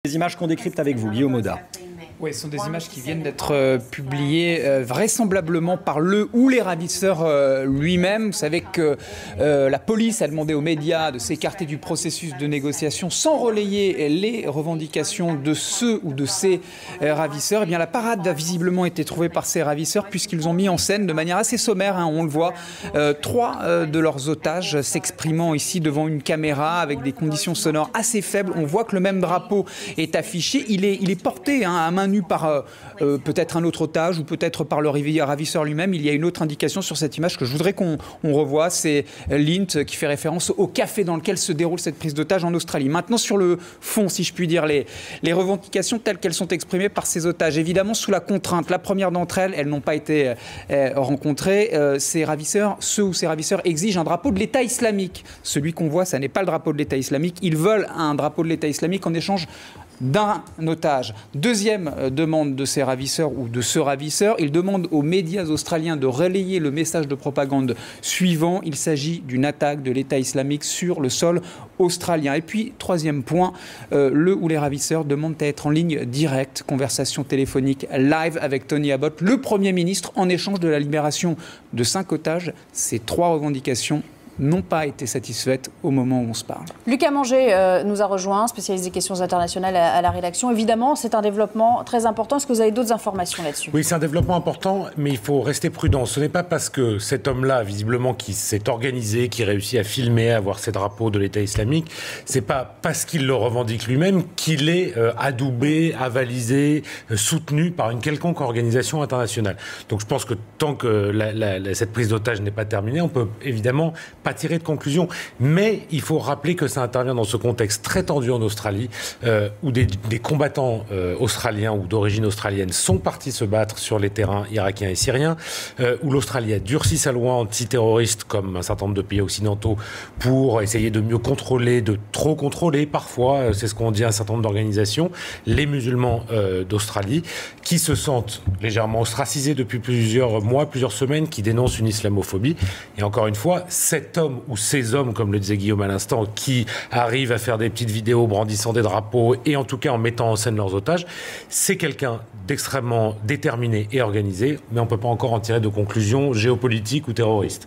Les images qu'on décrypte avec vous, Guillaume Audat. Oui, ce sont des images qui viennent d'être publiées vraisemblablement par le ou les ravisseurs lui-même. Vous savez que la police a demandé aux médias de s'écarter du processus de négociation sans relayer les revendications de ceux ou de ces ravisseurs. Eh bien, la parade a visiblement été trouvée par ces ravisseurs puisqu'ils ont mis en scène de manière assez sommaire, on le voit, trois de leurs otages s'exprimant ici devant une caméra avec des conditions sonores assez faibles. On voit que le même drapeau est affiché. Il est porté à main nue par peut-être un autre otage ou peut-être par le ravisseur lui-même. Il y a une autre indication sur cette image que je voudrais qu'on revoie. C'est Lint qui fait référence au café dans lequel se déroule cette prise d'otage en Australie. Maintenant, sur le fond, si je puis dire, les revendications telles qu'elles sont exprimées par ces otages, évidemment sous la contrainte. La première d'entre elles, elles n'ont pas été rencontrées. Ces ravisseurs, ceux ou ces ravisseurs exigent un drapeau de l'État islamique. Celui qu'on voit, ça n'est pas le drapeau de l'État islamique. Ils veulent un drapeau de l'État islamique en échange d'un otage. Deuxième demande de ces ravisseurs ou de ce ravisseur, ils demandent aux médias australiens de relayer le message de propagande suivant. Il s'agit d'une attaque de l'État islamique sur le sol australien. Et puis, troisième point, le ou les ravisseurs demandent à être en ligne directe, conversation téléphonique live avec Tony Abbott, le Premier ministre, en échange de la libération de 5 otages. Ces 3 revendications n'ont pas été satisfaites au moment où on se parle. Lucas Manger nous a rejoint, spécialiste des questions internationales à la rédaction. Évidemment, c'est un développement très important. Est-ce que vous avez d'autres informations là-dessus? Oui, c'est un développement important, mais il faut rester prudent. Ce n'est pas parce que cet homme-là, visiblement, qui s'est organisé, qui réussit à filmer, à avoir ces drapeaux de l'État islamique, c'est pas parce qu'il le revendique lui-même qu'il est adoubé, avalisé, soutenu par une quelconque organisation internationale. Donc je pense que tant que cette prise d'otage n'est pas terminée, on peut évidemment pas tirer de conclusion. Mais il faut rappeler que ça intervient dans ce contexte très tendu en Australie, où des combattants australiens ou d'origine australienne sont partis se battre sur les terrains irakiens et syriens, où l'Australie a durci sa loi antiterroriste, comme un certain nombre de pays occidentaux, pour essayer de mieux contrôler, de trop contrôler parfois, c'est ce qu'ont dit un certain nombre d'organisations, les musulmans d'Australie, qui se sentent légèrement ostracisés depuis plusieurs mois, plusieurs semaines, qui dénoncent une islamophobie. Et encore une fois, cet homme ou ces hommes, comme le disait Guillaume à l'instant, qui arrivent à faire des petites vidéos brandissant des drapeaux et en tout cas en mettant en scène leurs otages, c'est quelqu'un d'extrêmement déterminé et organisé, mais on ne peut pas encore en tirer de conclusions géopolitiques ou terroristes.